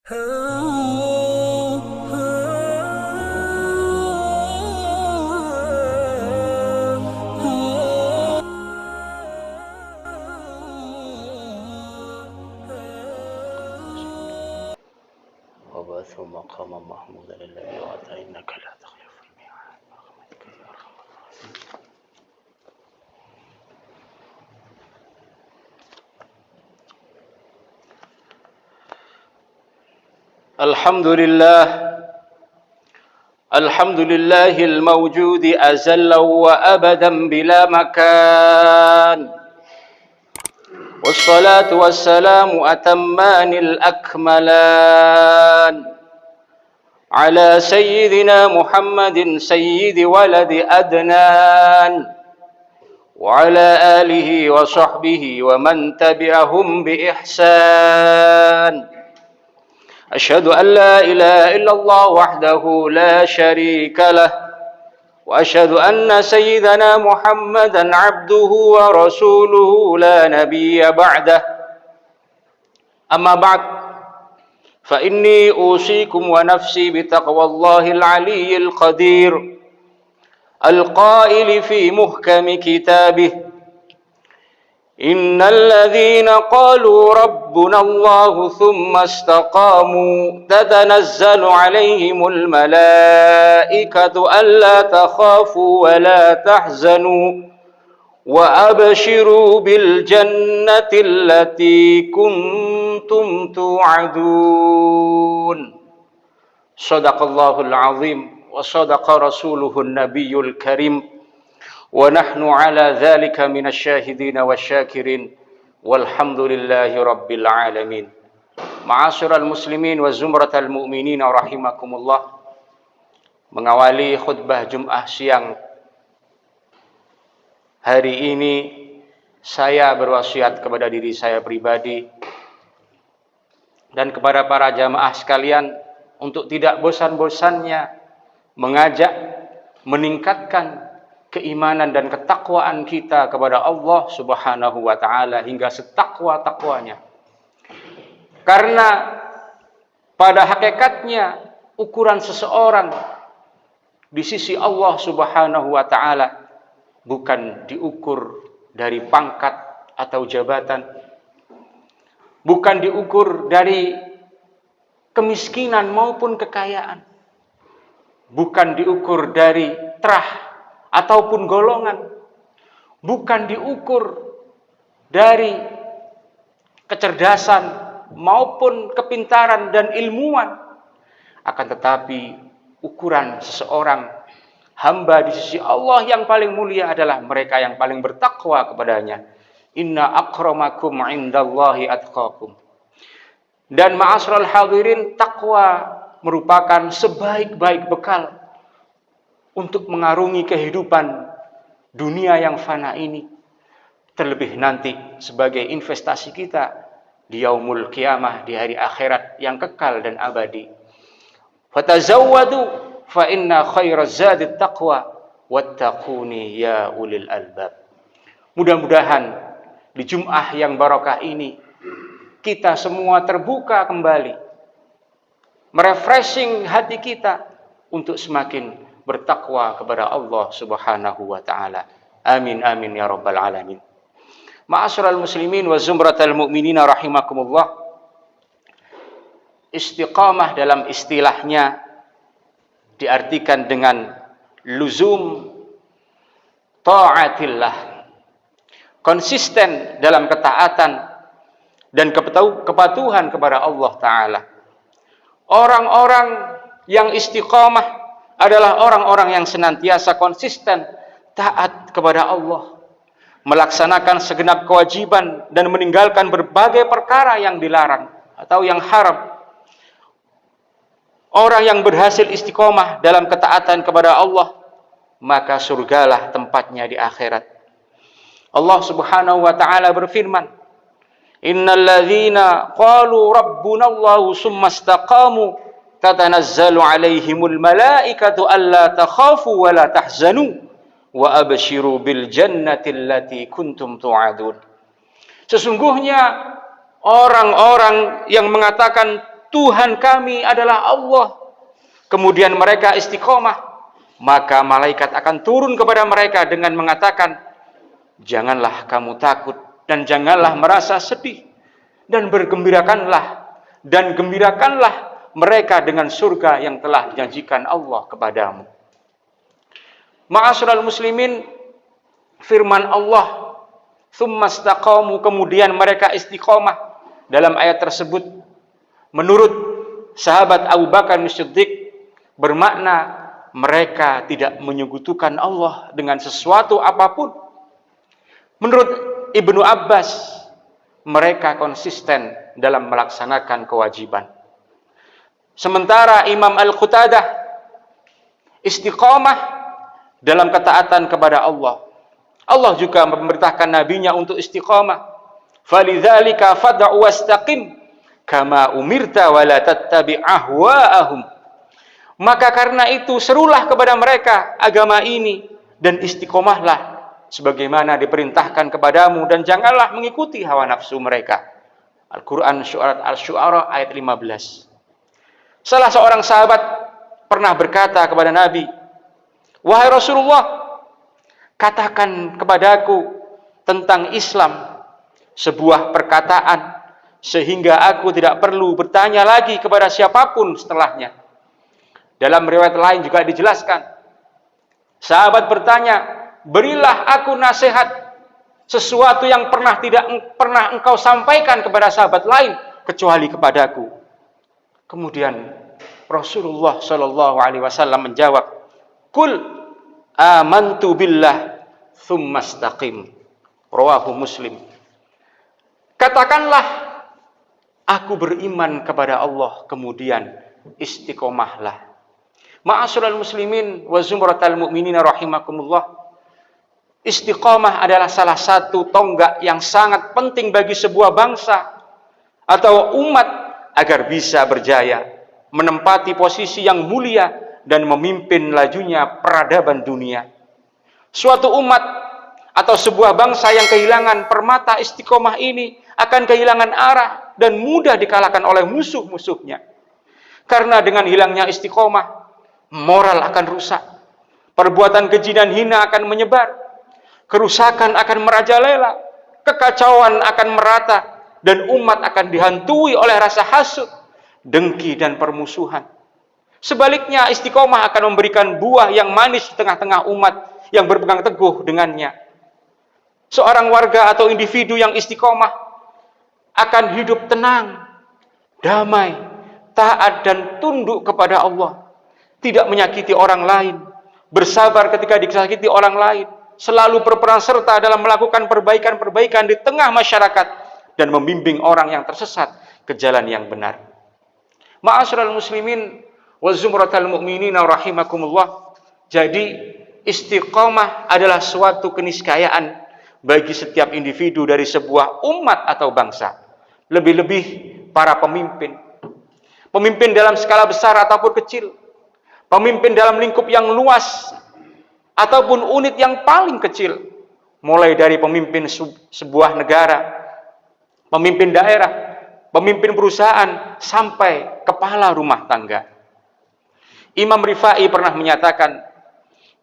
وبعثه مقاما محمودا الذي وعدته إنك لا تخلف الميعاد برحمتك يا أرحم الراحمين. الحمد لله الموجود أزلا وأبدا بلا مكان، والصلاة والسلام أتمان الأكملان على سيدنا محمد سيد ولد أدنان، وعلى آله وصحبه ومن تبعهم بإحسان. أشهد أن لا إله إلا الله وحده لا شريك له، وأشهد أن سيدنا محمدا عبده ورسوله لا نبي بعده. أما بعد، فإني أوصيكم ونفسي بتقوى الله العلي القدير القائل في محكم كتابه: إن الذين قالوا ربنا الله ثم استقاموا تتنزل عليهم الملائكة ألا تخافوا ولا تحزنوا وأبشروا بالجنة التي كنتم توعدون. صدق الله العظيم وصدق رسوله النبي الكريم، ونحن على ذلك من الشاهدين والشاكرين والحمد لله رب العالمين. Ma'asyiral muslimin wa zumratal mu'minin rahimakumullah. Mengawali khutbah Jum'ah siang hari ini, saya berwasiat kepada diri saya pribadi dan kepada para jamaah sekalian untuk tidak bosan-bosannya mengajak, meningkatkan keimanan dan ketakwaan kita kepada Allah Subhanahu wa ta'ala hingga setakwa-takwanya. Karena pada hakikatnya ukuran seseorang di sisi Allah Subhanahu wa ta'ala bukan diukur dari pangkat atau jabatan, bukan diukur dari kemiskinan maupun kekayaan, bukan diukur dari terah ataupun golongan, bukan diukur dari kecerdasan maupun kepintaran dan ilmuwan, akan tetapi ukuran seseorang hamba di sisi Allah yang paling mulia adalah mereka yang paling bertakwa kepadanya. Inna akramakum indallahi atqakum. Dan ma'asyiral hadirin, takwa merupakan sebaik-baik bekal untuk mengarungi kehidupan dunia yang fana ini, terlebih nanti sebagai investasi kita di yaumul qiyamah, di hari akhirat yang kekal dan abadi. Fatazawwadu fa inna khairaz zadit taqwa wattaquni ya ulil albab. Mudah-mudahan di Jum'ah yang barakah ini kita semua terbuka kembali, merefreshing hati kita untuk semakin bertakwa kepada Allah Subhanahu wa ta'ala. Amin amin ya rabbal alamin. Ma'asyiral muslimin wa zumratal mu'minina rahimakumullah. Istiqamah dalam istilahnya diartikan dengan luzum ta'atillah, konsisten dalam ketaatan dan kepatuhan kepada Allah Ta'ala. Orang-orang yang istiqamah adalah orang-orang yang senantiasa konsisten taat kepada Allah, melaksanakan segenap kewajiban dan meninggalkan berbagai perkara yang dilarang atau yang haram. Orang yang berhasil istiqomah dalam ketaatan kepada Allah, maka surgalah tempatnya di akhirat. Allah Subhanahu wa ta'ala berfirman: Innal ladzina qalu rabbunallahu tsumma istaqamu tatanazzalu alaihimul malaikatu alla takhafu wa la tahzanu wa abshiru bil jannati allati kuntum tu'adun. Sesungguhnya orang-orang yang mengatakan Tuhan kami adalah Allah. Kemudian mereka istiqomah, maka malaikat akan turun kepada mereka dengan mengatakan, janganlah kamu takut dan janganlah merasa sedih, dan gembirakanlah mereka dengan surga yang telah dijanjikan Allah kepadamu. Ma'asyiral muslimin, firman Allah, "Tsumastaqamu", kemudian mereka istiqomah, dalam ayat tersebut menurut sahabat Abu Bakar As-Siddiq bermakna mereka tidak menyekutukan Allah dengan sesuatu apapun. Menurut Ibnu Abbas, mereka konsisten dalam melaksanakan kewajiban. Sementara Imam Al-Qutadah istiqomah dalam ketaatan kepada Allah. Allah juga memerintahkan nabinya untuk istiqomah. Falidzalika fad'u wastaqim kama umirta wa la tattabi' ahwa'ahum. Maka karena itu serulah kepada mereka agama ini dan istiqomahlah sebagaimana diperintahkan kepadamu dan janganlah mengikuti hawa nafsu mereka. Al-Quran Surat Al-Syu'ara ayat 15. Salah seorang sahabat pernah berkata kepada Nabi, "Wahai Rasulullah, katakan kepadaku tentang Islam sebuah perkataan sehingga aku tidak perlu bertanya lagi kepada siapapun setelahnya." Dalam riwayat lain juga dijelaskan, sahabat bertanya, "Berilah aku nasihat sesuatu yang tidak pernah engkau sampaikan kepada sahabat lain kecuali kepadaku." Kemudian Rasulullah Shallallahu Alaihi Wasallam menjawab, "Qul amantu billah tsumastaqim." Rawahu Muslim. Katakanlah, aku beriman kepada Allah, kemudian istiqomahlah. Ma'asyiral muslimin wa zumratal mu'minina rahimakumullah. Istiqomah adalah salah satu tonggak yang sangat penting bagi sebuah bangsa atau umat agar bisa berjaya, menempati posisi yang mulia dan memimpin lajunya peradaban dunia. Suatu umat atau sebuah bangsa yang kehilangan permata istiqomah ini akan kehilangan arah dan mudah dikalahkan oleh musuh-musuhnya. Karena dengan hilangnya istiqomah, moral akan rusak, perbuatan keji dan hina akan menyebar, kerusakan akan merajalela, kekacauan akan merata, dan umat akan dihantui oleh rasa hasud, dengki, dan permusuhan. Sebaliknya, istiqomah akan memberikan buah yang manis di tengah-tengah umat yang berpegang teguh dengannya. Seorang warga atau individu yang istiqomah akan hidup tenang, damai, taat, dan tunduk kepada Allah. Tidak menyakiti orang lain, bersabar ketika disakiti orang lain, selalu berperan serta dalam melakukan perbaikan-perbaikan di tengah masyarakat dan membimbing orang yang tersesat ke jalan yang benar. Ma'asyiral muslimin wa zumratal mu'minina rahimakumullah. Jadi istiqomah adalah suatu keniscayaan bagi setiap individu dari sebuah umat atau bangsa. Lebih-lebih para pemimpin. Pemimpin dalam skala besar ataupun kecil. Pemimpin dalam lingkup yang luas ataupun unit yang paling kecil, mulai dari pemimpin sebuah negara, pemimpin daerah, pemimpin perusahaan, sampai kepala rumah tangga. Imam Rifai pernah menyatakan,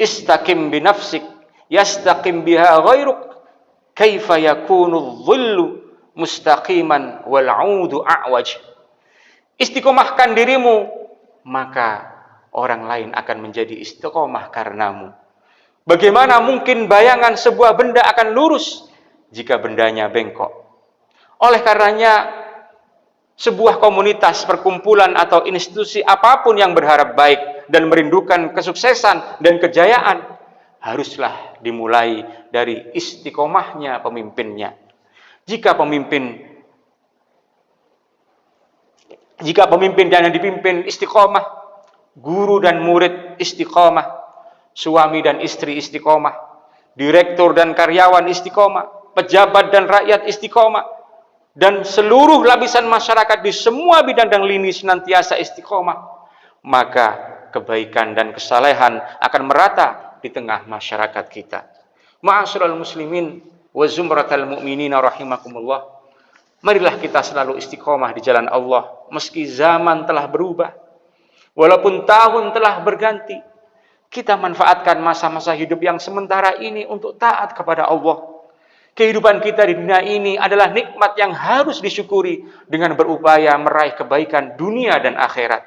"Istaqim binafsik yastaqim biha ghairuk, kaifa yakunu dhillu mustaqiman wal 'udu a'waj." Istiqomahkan dirimu, maka orang lain akan menjadi istiqomah karenamu. Bagaimana mungkin bayangan sebuah benda akan lurus jika bendanya bengkok? Oleh karenanya, sebuah komunitas, perkumpulan, atau institusi apapun yang berharap baik dan merindukan kesuksesan dan kejayaan, haruslah dimulai dari istiqomahnya pemimpinnya. Jika pemimpin dan yang dipimpin istiqomah, guru dan murid istiqomah, suami dan istri istiqomah, direktur dan karyawan istiqomah, pejabat dan rakyat istiqomah, dan seluruh lapisan masyarakat di semua bidang dan lini senantiasa istiqomah, maka kebaikan dan kesalehan akan merata di tengah masyarakat kita. Ma'asyiral muslimin wa zumratal mu'minina rahimakumullah. Marilah kita selalu istiqomah di jalan Allah meski zaman telah berubah. Walaupun tahun telah berganti, kita manfaatkan masa-masa hidup yang sementara ini untuk taat kepada Allah. Kehidupan kita di dunia ini adalah nikmat yang harus disyukuri dengan berupaya meraih kebaikan dunia dan akhirat.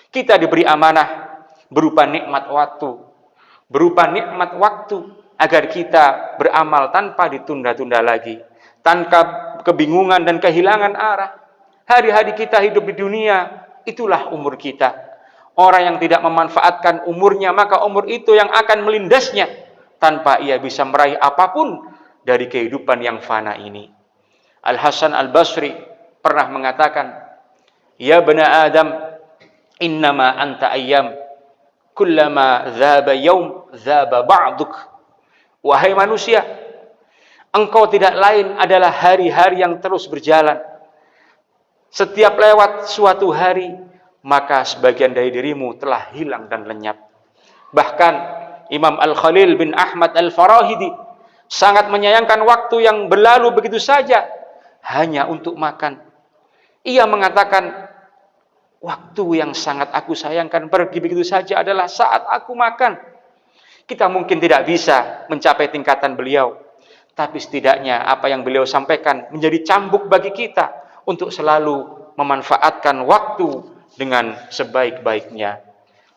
Kita diberi amanah berupa nikmat waktu agar kita beramal tanpa ditunda-tunda lagi, tanpa kebingungan dan kehilangan arah. Hari-hari kita hidup di dunia, itulah umur kita. Orang yang tidak memanfaatkan umurnya, maka umur itu yang akan melindasnya tanpa ia bisa meraih apapun dari kehidupan yang fana ini. Al-Hasan Al-Basri pernah mengatakan, "Ya bani Adam, innama anta ayyam, kullama dhaba yaum dhaba ba'duk." Wahai manusia, engkau tidak lain adalah hari-hari yang terus berjalan. Setiap lewat suatu hari, maka sebagian dari dirimu telah hilang dan lenyap. Bahkan Imam Al-Khalil bin Ahmad Al-Farahidi sangat menyayangkan waktu yang berlalu begitu saja hanya untuk makan. Ia mengatakan, waktu yang sangat aku sayangkan pergi begitu saja adalah saat aku makan. Kita mungkin tidak bisa mencapai tingkatan beliau, tapi setidaknya apa yang beliau sampaikan menjadi cambuk bagi kita untuk selalu memanfaatkan waktu dengan sebaik-baiknya.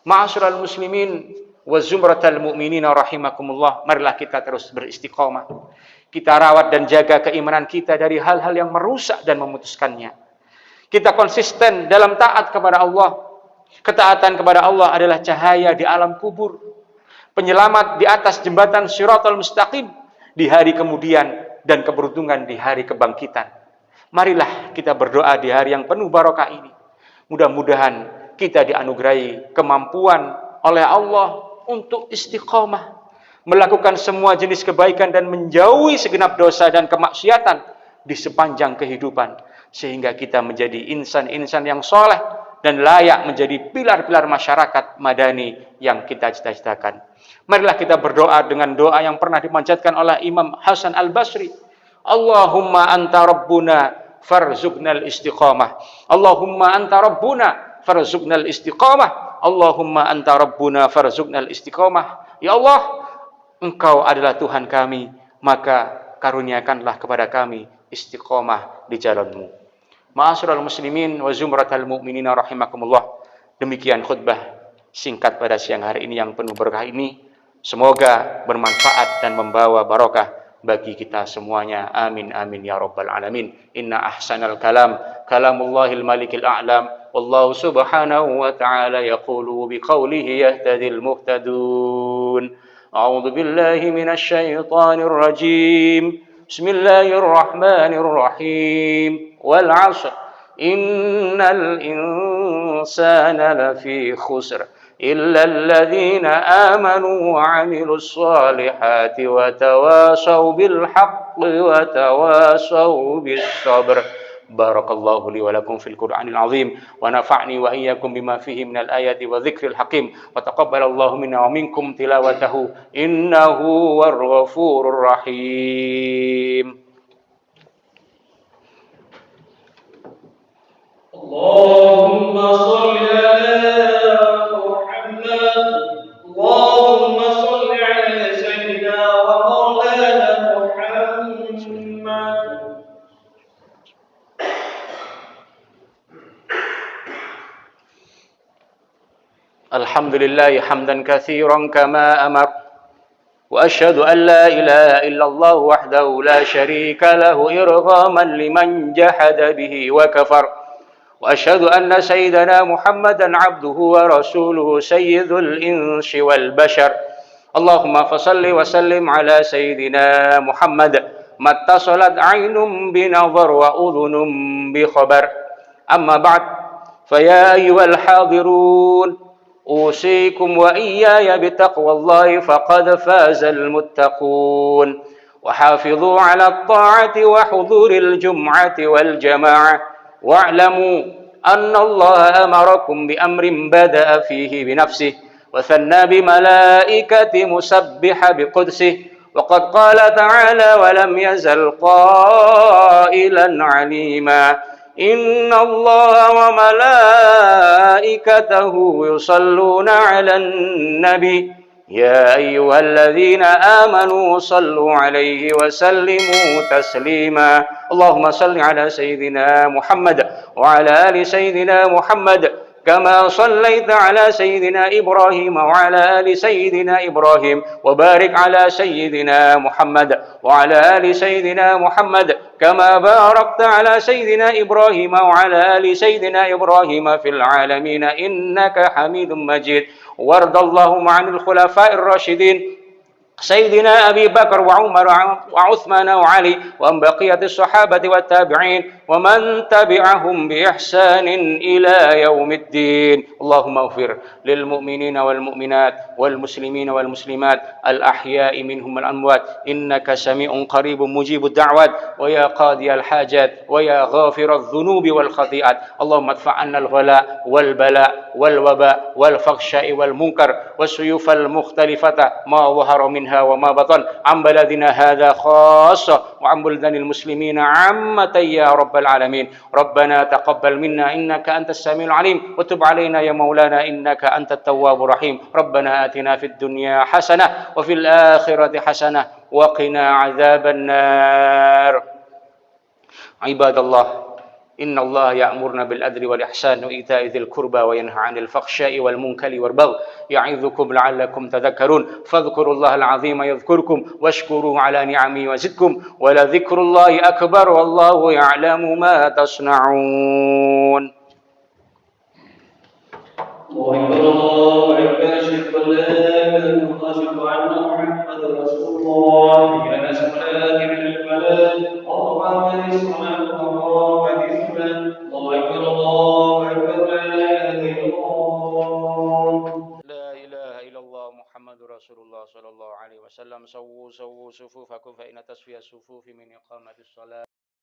Ma'asyiral muslimin wa zumratal mu'minin rahimakumullah, marilah kita terus beristiqomah. Kita rawat dan jaga keimanan kita dari hal-hal yang merusak dan memutuskannya. Kita konsisten dalam taat kepada Allah. Ketaatan kepada Allah adalah cahaya di alam kubur, penyelamat di atas jembatan Shiratal Mustaqim di hari kemudian, dan keberuntungan di hari kebangkitan. Marilah kita berdoa di hari yang penuh barokah ini. Mudah-mudahan kita dianugerahi kemampuan oleh Allah untuk istiqomah, melakukan semua jenis kebaikan dan menjauhi segenap dosa dan kemaksiatan di sepanjang kehidupan, sehingga kita menjadi insan-insan yang soleh dan layak menjadi pilar-pilar masyarakat madani yang kita cita-citakan. Marilah kita berdoa dengan doa yang pernah dipanjatkan oleh Imam Hasan Al-Basri. Allahumma anta rabbuna farzuqnal istiqamah. Allahumma anta rabbuna farzuqnal istiqamah. Allahumma anta rabbuna farzuqnal istiqamah. Ya Allah, Engkau adalah Tuhan kami, maka karuniakanlah kepada kami istiqamah di jalan-Mu. Ma'asyiral muslimin wa zumratal mu'minin rahimakumullah. Demikian khutbah singkat pada siang hari ini yang penuh berkah ini. Semoga bermanfaat dan membawa barokah bagi kita semuanya. Amin amin ya rabbal alamin. Inna ahsanal kalam kalamullahil malikil a'lam. Wallahu subhanahu wa ta'ala yaqulu biqaulihi yahtadil muhtadun. A'udzu billahi minasy syaithanir rajim. Bismillahirrahmanirrahim. Wal 'ashr. Innal insana lafi khusr. إلا الذين آمنوا وعملوا الصالحات وتواصوا بالحق وتواصوا بالصبر. بارك الله لي ولكم في القرآن العظيم ونفعني وإياكم بما فيه من الآيات والذكر الحكيم وتقبل الله منا ومنكم تلاوته إنه هو الغفور الرحيم. اللهم صل على اللهم صل على سيدنا ومولانا محمد. الحمد لله حمدا كثيرا كما أمر وأشهد أن لا إله إلا الله وحده لا شريك له إرغاما لمن جحد به وكفر وأشهد أن سيدنا محمدا عبده ورسوله سيد الإنس والبشر. اللهم فصل وسلم على سيدنا محمد ما اتصلت عين بنظر وأذن بخبر. أما بعد فيا أيها الحاضرون أوصيكم وإياي بتقوى الله فقد فاز المتقون. وحافظوا على الطاعة وحضور الجمعة والجماعة. واعلموا أن الله أمركم بأمر بدأ فيه بنفسه وثنى بملائكة مسبح بقدسه وقد قال تعالى ولم يزل قائلا عليما إن الله وملائكته يصلون على النبي يا أيها الذين آمنوا صلوا عليه وسلموا تسليما اللهم صل على سيدنا محمد وعلى آل سيدنا محمد كما صليت على سيدنا إبراهيم وعلى آل سيدنا إبراهيم وبارك على سيدنا محمد وعلى آل سيدنا محمد كما باركت على سيدنا إبراهيم وعلى آل سيدنا إبراهيم في العالمين إنك حميد مجيد وارض اللهم عن الخلفاء الراشدين سيدنا أبي بكر وعمر وعثمان وعلي وعن بقية الصحابة والتابعين ومن تبعهم بإحسان إلى يوم الدين اللهم اغفر للمؤمنين والمؤمنات والمسلمين والمسلمات الأحياء منهم والأموات إنك سميع قريب مجيب الدعوات ويا قاضي الحاجات ويا غافر الذنوب والخطيئات اللهم ادفع عنا الغلاء والبلاء والوباء والفحشاء والمنكر والسيوف المختلفة ما ظهر منها وما بطن عن بلدنا هذا خاصة وعن بلدان المسلمين عامة يا رب العالمين ربنا تقبل منا إنك أنت السميع العليم وتب علينا يا مولانا إنك أنت التواب الرحيم ربنا آتنا في الدنيا حسنة وفي الآخرة حسنة وقنا عذاب النار عباد الله إن الله يأمرنا بالعدل والإحسان وإيتاء ذي القربى وينهى عن الفحشاء والمنكر والبغي يعظكم لعلكم تذكرون فاذكروا الله العظيم يذكركم واشكروه على نعمه يزدكم ولذكر الله أكبر والله يعلم ما تصنعون الله أكبر أشهد أن لا إله إلا الله أشهد أن محمدا رسول الله حي على الصلاة من الفلاح اللهم صل على محمد الله أكبر الله أكبر لا إله إلا الله لا إله إلا الله محمد رسول الله صلى الله عليه وسلم سووا صفوفكم فإن تسوية الصفوف من إقامة الصلاة